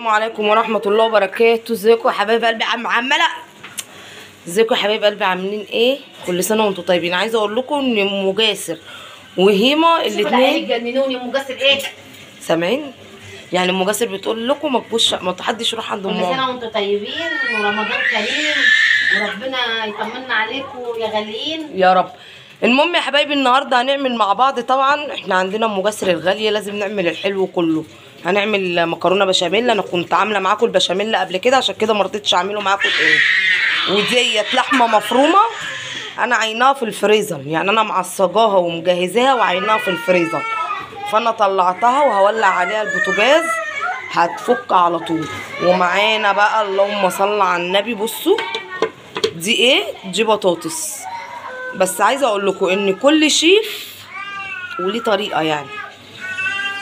السلام عليكم ورحمة الله وبركاته. ازيكم يا حبايب قلبي؟ عمالة ازيكم يا حبايب قلبي؟ عاملين ايه؟ كل سنة وانتم طيبين. عايزة اقول لكم ان ام جاسر وهيما الاتنين جننوني. ام جاسر ايه؟ سامعين؟ يعني ام جاسر بتقول لكم ما حدش يروح عند كل سنة وانتم طيبين ورمضان كريم وربنا يطمنا عليكم يا غاليين يا رب. المهم يا حبايبي النهارده هنعمل مع بعض. طبعا احنا عندنا ام جاسر الغاليه لازم نعمل الحلو كله. هنعمل مكرونه بشاميل. انا كنت عامله معاكم البشاميل قبل كده عشان كده ما رضيتش اعمله معاكم تاني. وديت لحمه مفرومه انا عيناها في الفريزر، يعني انا معصجاها ومجهزاها وعيناها في الفريزر، فانا طلعتها وهولع عليها البوتاجاز هتفك على طول. ومعانا بقى اللهم صل على النبي، بصوا دي ايه؟ دي بطاطس. بس عايزه اقول لكم ان كل شيف وليه طريقه، يعني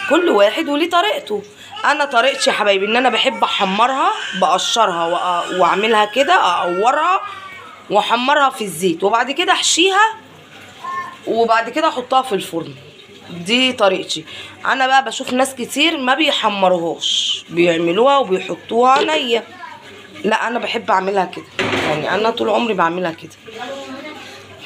كل واحد وليه طريقته. انا طريقتي يا حبايبي ان انا بحب احمرها، بقشرها واعملها كده، اقورها واحمرها في الزيت وبعد كده احشيها وبعد كده احطها في الفرن. دي طريقتي. انا بقى بشوف ناس كتير ما بيحمروهاش، بيعملوها وبيحطوها نيه. لا انا بحب اعملها كده، يعني انا طول عمري بعملها كده.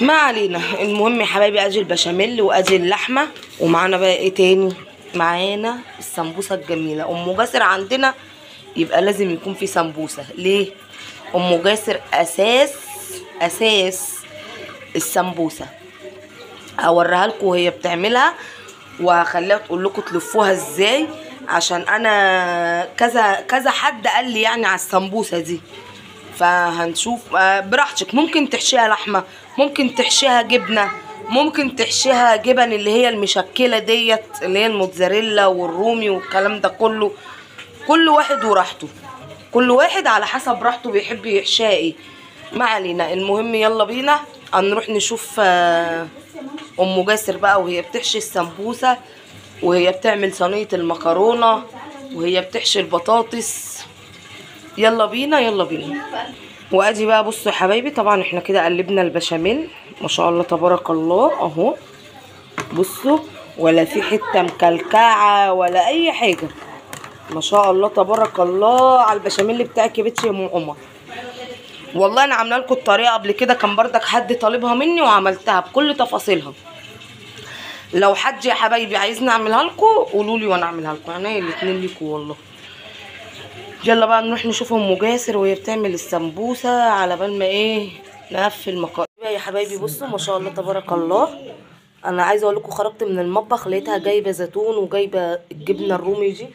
ما علينا. المهم يا حبايبي ادي البشاميل وادي اللحمه، ومعانا بقى ايه تاني؟ معانا السمبوسه الجميله. ام جاسر عندنا يبقى لازم يكون في سمبوسه. ليه؟ ام جاسر اساس السمبوسه. هوريها لكم وهي بتعملها وهخليها تقول لكم تلفوها ازاي، عشان انا كذا حد قال لي يعني على السمبوسه دي. فهنشوف براحتك. ممكن تحشيها لحمه، ممكن تحشيها جبنه، ممكن تحشيها جبن اللي هي المشكله ديت اللي هي الموتزاريلا والرومي والكلام ده كله. كل واحد وراحته، كل واحد على حسب راحته بيحب يحشيها ايه. ما علينا. المهم يلا بينا هنروح نشوف ام جاسر بقى وهي بتحشي السمبوسه، وهي بتعمل صينيه المكرونه، وهي بتحشي البطاطس. يلا بينا يلا بينا. وادي بقى بصوا يا حبايبي، طبعا احنا كده قلبنا البشاميل ما شاء الله تبارك الله اهو. بصوا ولا في حته مكلكعه ولا اي حاجه، ما شاء الله تبارك الله على البشاميل بتاعك يا بنتي يا ام عمر. والله انا عامله لكم الطريقه قبل كده، كان بردك حد طالبها مني وعملتها بكل تفاصيلها. لو حد يا حبايبي عايزني اعملها لكم قولوا لي وانا اعملها لكم، عينيا الاتنين ليكم والله. يلا بقى نروح نشوف ام جاسر وهي بتعمل السمبوسه على بال ما ايه نقفل المقادير يا حبايبي. بصوا ما شاء الله تبارك الله. انا عايزه اقول لكم خرجت من المطبخ لقيتها جايبه زيتون وجايبه الجبنه الرومي دي،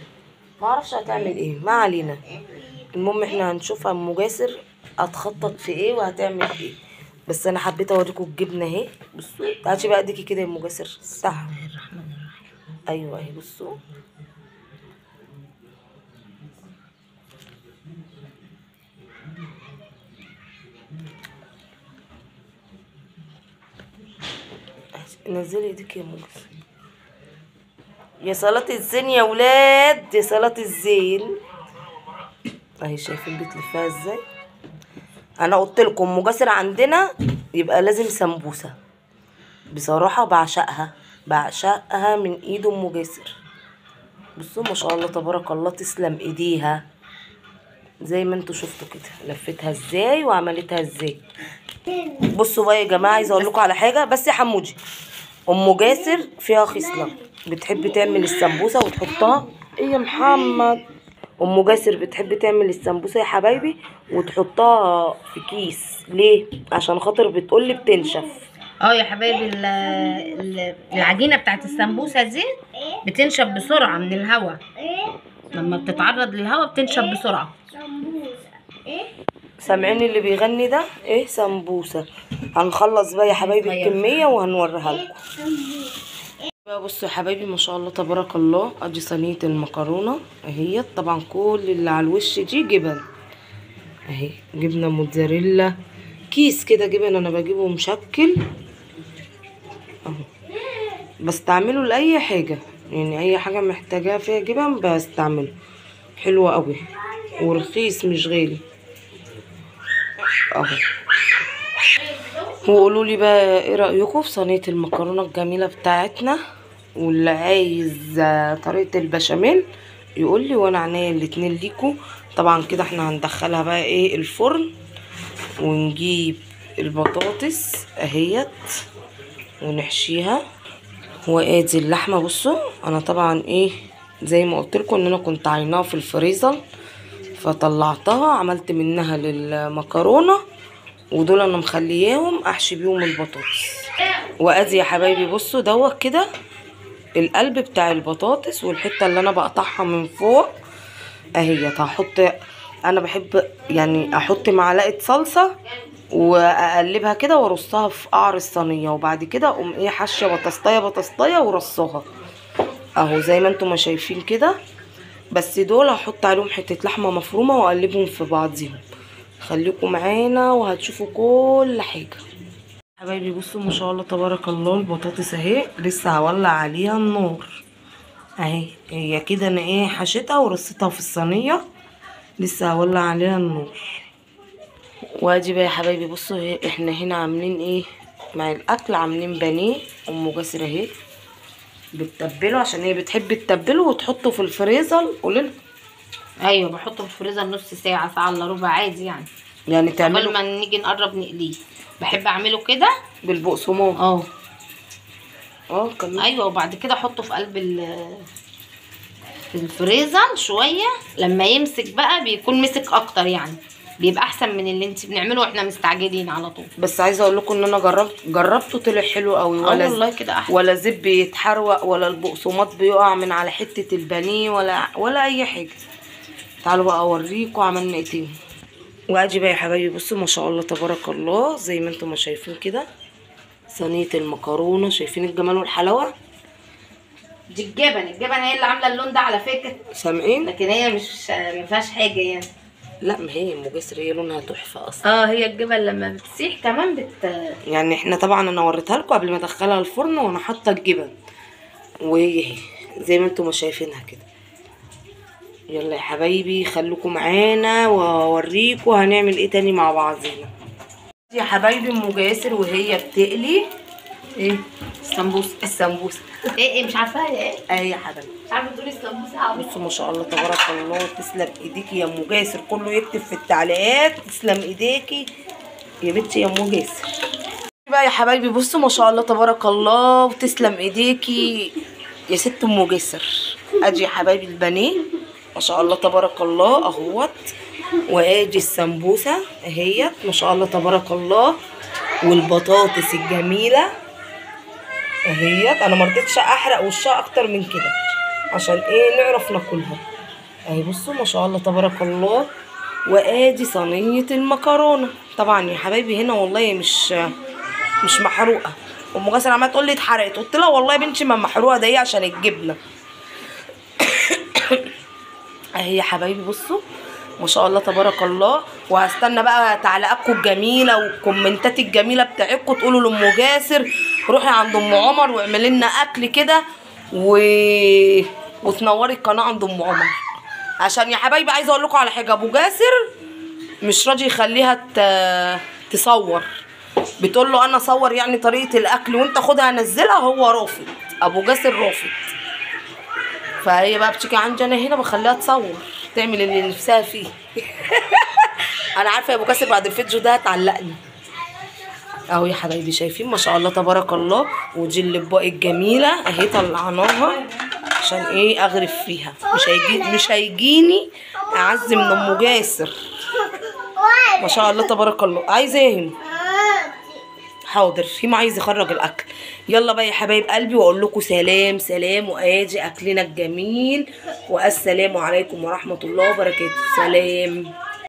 ما اعرفش هتعمل ايه. ما علينا. المهم احنا هنشوف ام جاسر هتخطط في ايه وهتعمل ايه. بس انا حبيت اوريكم الجبنه اهي. بصوا تعالي بقى اديكي كده يا ام جاسر. صح، ايوه اهي. بصوا نزلي ايدك يا ام جاسر. يا صلاة الزين يا ولاد، يا صلاة الزين. اهي شايفين بتلفها ازاي؟ انا قلت لكم ام جاسر عندنا يبقى لازم سمبوسه. بصراحه بعشقها من ايد ام جاسر. بصوا ما شاء الله تبارك الله، تسلم ايديها. زي ما انتوا شفتوا كده لفتها ازاي وعملتها ازاي. بصوا بقى يا جماعه، عايزه اقول لكم على حاجه بس يا حمودي. ام جاسر فيها خصله، بتحب تعمل السمبوسه وتحطها ايه يا محمد. ام جاسر بتحب تعمل السمبوسه يا حبايبي وتحطها في كيس. ليه؟ عشان خاطر بتقولي بتنشف. يا حبايبي العجينه بتاعت السمبوسه دي بتنشف بسرعه من الهواء. لما بتتعرض للهواء بتنشف بسرعه. سامعين اللي بيغني ده؟ ايه سمبوسه. هنخلص بقى يا حبايبي الكميه وهنوريها لكم. بقى بصوا يا حبايبي ما شاء الله تبارك الله، ادي صينيه المكرونه اهي. طبعا كل اللي على الوش دي جبن اهي، جبنه موتزاريلا، كيس كده جبن انا بجيبه مشكل اهو. بستعمله لاي حاجه، يعني اي حاجه محتاجاها فيها جبن بستعمله. حلوه قوي ورخيص مش غالي اهو. وقولوا لي بقى ايه رايكم في صينيه المكرونه الجميله بتاعتنا. واللي عايز طريقه البشاميل يقول لي وانا عينيا الاتنين ليكوا. طبعا كده احنا هندخلها بقى ايه الفرن، ونجيب البطاطس اهيت ونحشيها. وادي اللحمه. بصوا انا طبعا ايه زي ما قلت لكم ان انا كنت عيناها في الفريزر، فطلعتها عملت منها للمكرونه، ودول انا مخلياهم احشي بيهم البطاطس. وادي يا حبايبي بصوا دوت كده القلب بتاع البطاطس، والحته اللي انا بقطعها من فوق اهيت. هحط انا بحب يعني احط معلقه صلصه واقلبها كده وارصها في قعر الصينيه، وبعد كده اقوم ايه حاشيه بطاطايه ورصها اهو زي ما انتم ما شايفين كده. بس دول هحط عليهم حته لحمه مفرومه واقلبهم في بعضيهم. خليكم معانا وهتشوفوا كل حاجه. حبايبي بصوا ما شاء الله تبارك الله، البطاطس اهي لسه هولع عليها النار اهي. هي كده انا ايه حشيتها ورصيتها في الصينيه، لسه هولع عليها النار. وادي بقى يا حبايبي بصوا احنا هنا عاملين ايه مع الاكل، عاملين بانيه. ام جاسر اهي بتتبله عشان هي بتحب تتبله وتحطه في الفريزر. قولي. ايوه بحطه في الفريزر نص ساعه، ساعه الا ربع عادي يعني قبل تعمله ما نيجي نقرب نقليه. بحب اعمله كده بالبقسماط. كمان. ايوه وبعد كده احطه في قلب في الفريزر شويه، لما يمسك بقى بيكون مسك اكتر يعني، بيبقى احسن من اللي انت بنعمله واحنا مستعجلين على طول. بس عايزه اقول لكم ان انا جربته طلع حلو قوي. والله كده احسن. ولا زب بيتحروق ولا البقسماط بيقع من على حته البانيه ولا اي حاجه. تعالوا بقى اوريكم عملنا ايه تاني. وادي بقى يا حبايبي بصوا ما شاء الله تبارك الله زي ما انتم ما شايفين كده صينيه المكرونه. شايفين الجمال والحلاوه؟ دي الجبن هي اللي عامله اللون ده على فكره، سامعين؟ لكن هي مش ما فيهاش حاجه يعني. لا ما هي ام جاسر هي لونها تحفه اصلا. هي الجبن لما بتسيح كمان يعني احنا طبعا انا وريتها لكم قبل ما ادخلها الفرن وانا حاطه الجبن، وهي زي ما انتم ما شايفينها كده. يلا يا حبايبي خليكم معانا واوريكم هنعمل ايه تاني مع بعضينا. يا حبايبي ام جاسر وهي بتقلي ايه السمبوسه ايه مش عارفاها ايه. يا حبايبي مش عارفه تقولي السمبوسه. بصوا ما شاء الله تبارك الله. تسلم ايديكي يا ام جاسر، كله يكتب في التعليقات تسلم ايديكي يا بنتي يا ام جاسر. بقى يا حبايبي بصوا ما شاء الله تبارك الله وتسلم ايديكي يا ست ام جاسر. ادي يا حبايبي البانيه ما شاء الله تبارك الله اهوت، وادي السمبوسه اهيت ما شاء الله تبارك الله، والبطاطس الجميله اهيت. انا مرضتش احرق وشها اكتر من كده عشان ايه نعرف ناكلها اهي. بصوا ما شاء الله تبارك الله. وادي صينيه المكرونه. طبعا يا حبايبي هنا والله مش محروقه. ام جاسر عماله تقول لي اتحرقت، قلت لها والله يا بنتي ما محروقه، ده هي عشان الجبنه اهي يا حبايبي. بصوا ما شاء الله تبارك الله. وهستنى بقى تعليقاتكم الجميله والكومنتات الجميله بتاعتكم، تقولوا لام جاسر روحي عند ام عمر واعملي لنا اكل كده وتنوري القناه عند ام عمر. عشان يا حبايبي عايزه اقول لكم على حاجه، ابو جاسر مش راضي يخليها تصور. بتقول له انا صور يعني طريقه الاكل وانت خدها نزلها، هو رافض. ابو جاسر رافض. فهي بقى بتيجي عندي انا هنا بخليها تصور تعمل اللي نفسها فيه. انا عارفه يا ابو جاسر بعد الفيديو ده هتعلقني اهو يا حبايبي. شايفين ما شاء الله تبارك الله. ودي الاطباق الجميله اهي طلعناها عشان ايه اغرف فيها. مش هيجيني اعز من ام جاسر ما شاء الله تبارك الله. عايزه ايه هنا؟ حاضر هيما عايز يخرج الاكل. يلا بقى يا حبايب قلبي واقول لكم سلام سلام. وادي اكلنا الجميل، والسلام عليكم ورحمه الله وبركاته. سلام.